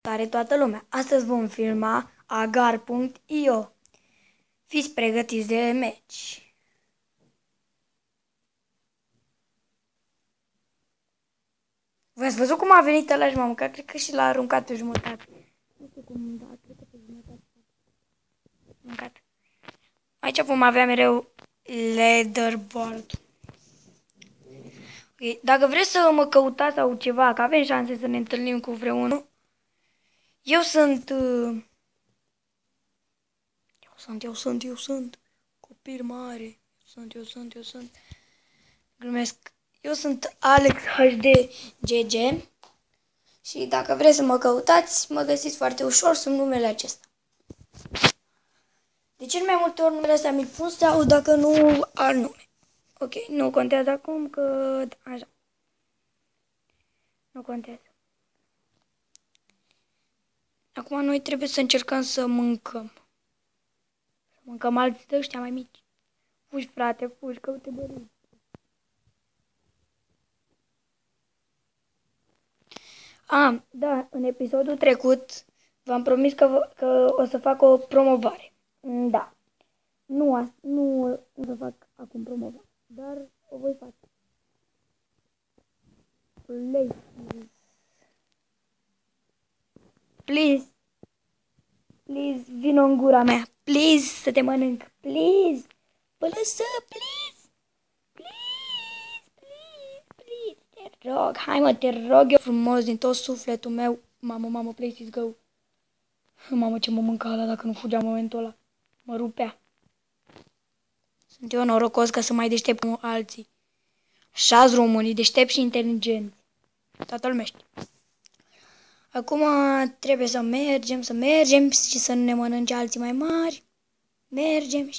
Salutare toată lumea! Astăzi vom filma agar.io. Fiți pregătiți de meci! V-ați văzut cum a venit ăla și m-a mâncat? Cred că și l-a aruncat pe jumătate. Nu știu cum, da, cred că pe jumătate. Mâncat. Aici vom avea mereu leaderboard. Okay. Dacă vreți să mă căutați sau ceva, că avem șanse să ne întâlnim cu vreunul, eu sunt copil mare. Eu sunt. Glumesc. Eu sunt Alex HD GG. Și dacă vreți să mă căutați, mă găsiți foarte ușor sub numele acesta. De cel mai multe ori numele astea mi-l pun sau dacă nu alt nume. Ok, nu contează acum că așa. Nu contează. Acum noi trebuie să încercăm să mâncăm. Să mâncăm alții de ăștia mai mici. Fugi, frate, fugi, că te bărâi. Da, în episodul trecut v-am promis că o să fac o promovare. Da. Nu o să fac acum promovare, dar o voi face. Please, vino în gura mea. Please, să te mănânc. Please. Pălăsă, please. Te rog, hai mă, te rog eu frumos din tot sufletul meu. Mamă, please, go. Mamă, ce mă mânca ăla dacă nu fugea în momentul ăla. Mă rupea. Sunt eu norocos că sunt mai deștept cu alții. Așa-s românii, deștept și inteligenți. Toată lumea știe. Acum trebuie să mergem și să nu ne mănânce alții mai mari. Mergem.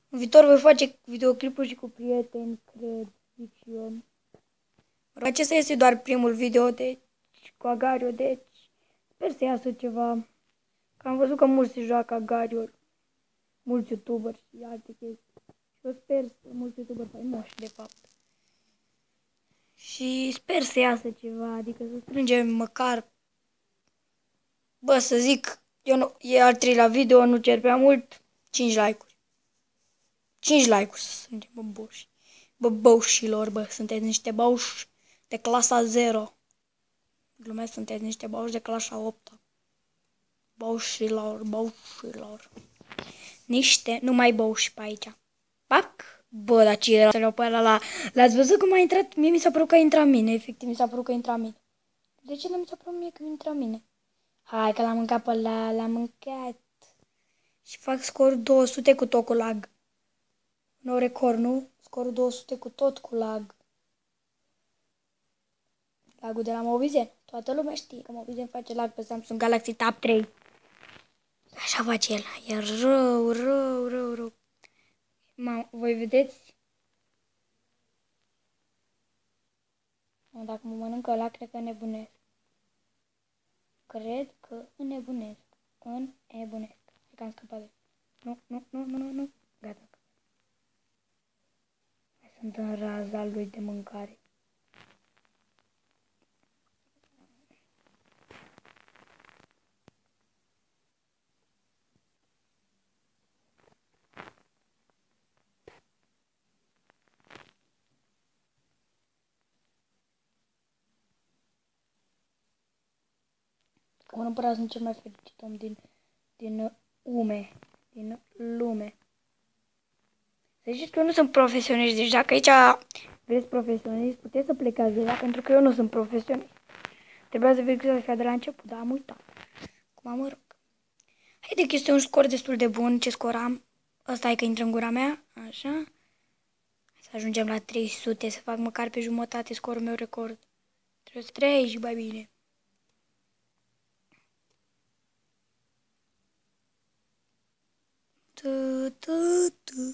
În viitor voi face videoclipuri și cu prieteni, cred, zic și eu. Acesta este doar primul video cu Agario, deci sper să iasă ceva. Că am văzut că mulți se joacă Agario, mulți youtuberi și alte chestii. Și eu sper să mulți youtuberi faimoși, de fapt. Și sper să iasă ceva, adică să strângem măcar, să zic, e al treilea video, nu cer prea mult, 5 like-uri. 5 like-uri să strângem, băușilor, sunteți niște băuși de clasa 0. Glumesc, sunteți niște băuși de clasa 8. Băușilor. Niște, numai băuși pe aici. Pac! Bă, dar ce era să-l pe ăla l-ați văzut cum a intrat? Mie mi s-a părut că intra în mine, efectiv mi s-a părut că intra în mine. De ce nu mi s-a părut mie că intra în mine? Hai că l-am mâncat pe ăla, l-am mâncat. Și fac scor 200 cu tot cu lag. Nou record, nu? Scorul 200 cu tot cu lag. Lagul de la Mobizen. Toată lumea știe că Mobizen face lag pe Samsung Galaxy Tab 3. Așa face el. E rău. Voi vedeți? Dacă mă mănâncă ăla, cred că înnebunesc. Înnebunesc. Hai că am scăpat de... Nu. Gata. Sunt în raza lui de mâncare. Că nu părea sunt cel mai fericit om din lume. Să ziceți că eu nu sunt profesionist, deci dacă aici vreți profesionist, puteți să plecați de la, pentru că eu nu sunt profesionist. Trebuia să verificați de la început, dar am uitat. Acum mă rog. Haide că este un scor destul de bun, ce scor am. Ăsta e că intră în gura mea, așa. Să ajungem la 300, să fac măcar pe jumătate scorul meu record. 303 și mai bine.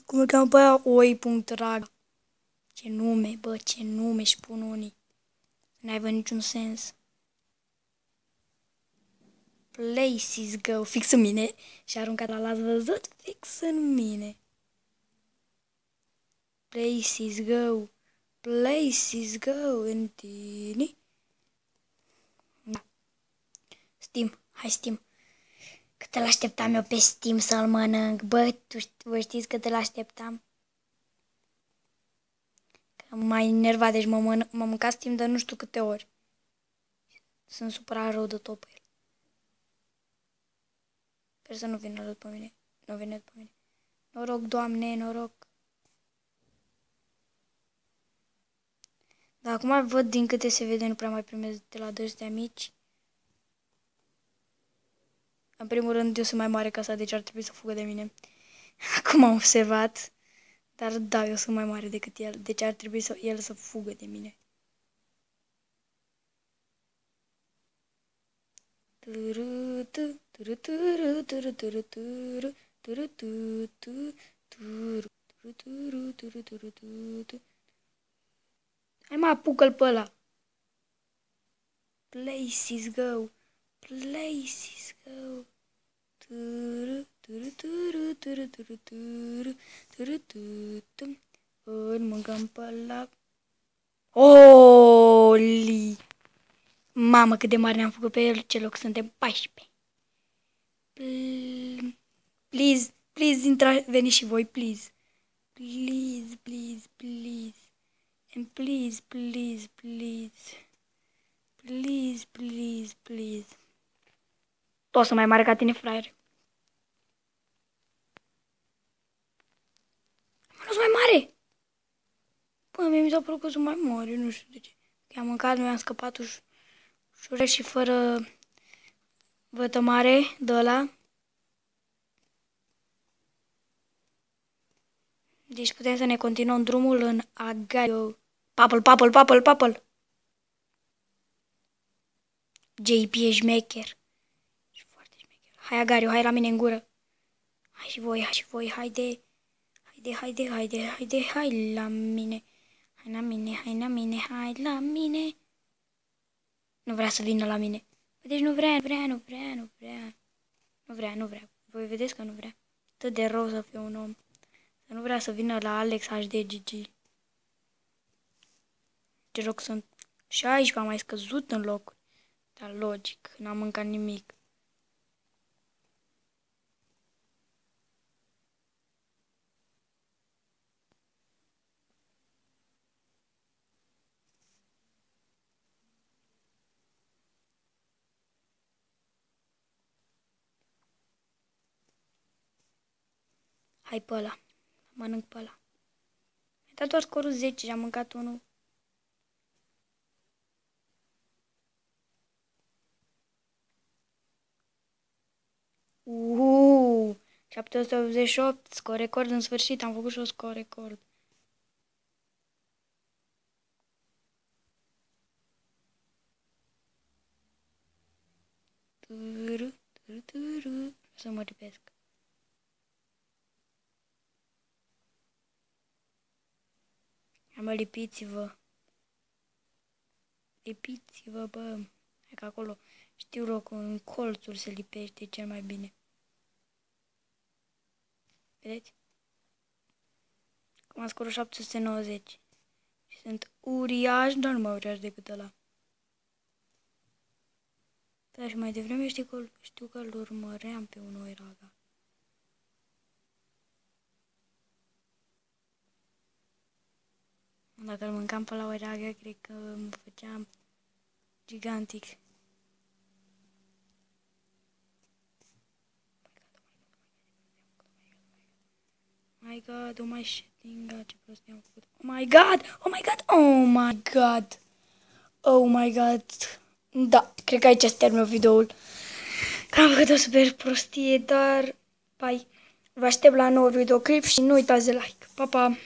Cum îl cheamă pe aia? Oi.rag. Ce nume, ce nume își pun unii. N-aibă niciun sens. Places go. Fix în mine. Și aruncat la l-ați văzut? Fix în mine. Places go. În tine. Steam. Hai, Steam. Cât îl așteptam eu pe Steam să-l mănânc. Bă, vă știți cât îl așteptam? Că m-a enervat, deci m-a mâncat Steam de nu știu câte ori. Sunt supărat rău de tot pe el. Sper să nu vină după mine. Nu vine după mine. Noroc, Doamne, noroc. Dar acum văd din câte se vede, nu prea mai primesc de la dăștia mici. În primul rând, eu sunt mai mare ca asta, deci ar trebui să fugă de mine. Acum am observat. Dar da, eu sunt mai mare decât el, deci ar trebui el să fugă de mine. Hai mă, apucă-l pe ăla. Places go. Places go. Îl mâncăm pe ăla. Oli! Mamă, cât de mare ne-am făcut pe el, ce loc suntem, 14. Please, please, veniți și voi, please. Please, please, please. And please, please, please. Please, please, please. Tot sunt mai mare ca tine, fraier. Nu sunt mai mare. Păi, mie mi s-a părut că sunt mai mare, nu știu de ce. I-am mâncat, noi am scăpat ușurel și fără vătămare de ăla. Deci putem să ne continuăm drumul în Agario. Papăl. JP e șmecher. Și foarte șmecher. Hai, Agario, hai la mine în gură. Hai și voi, haide. Hai la mine. Hai la mine. Nu vrea să vină la mine. Deci nu vrea. Nu vrea. Voi vedeți că nu vrea. Atât de rău să fie un om. Să nu vrea să vină la Alex HDGG. Ce loc sunt? 16, am mai scăzut în loc. Dar logic, n-am mâncat nimic. Hai pe ăla. Mănânc pe ăla. Mi-a dat doar scorul 10 și am mâncat unul. Uuu, 788, scor record în sfârșit, am făcut și o scor record. Să mă ripesc. Mă, lipiți-vă. Lipiți-vă, bă. Hai că acolo știu locul, în colțuri se lipește cel mai bine. Vedeți? Cum am scorul 790. Și sunt uriaș, dar nu mai uriaș decât ăla. Da, și mai devreme știu că îl urmăream pe unul Eraga. Dacă îl mâncam pe la o Eraga, cred că mă făceam gigantic. My God, oh my shitting God, ce prostie am făcut. Oh my God. Da, cred că aici se termină videoul. Că am făcut o super prostie, dar... Pai, vă aștept la nou videoclip și nu uitați de like. Pa, pa!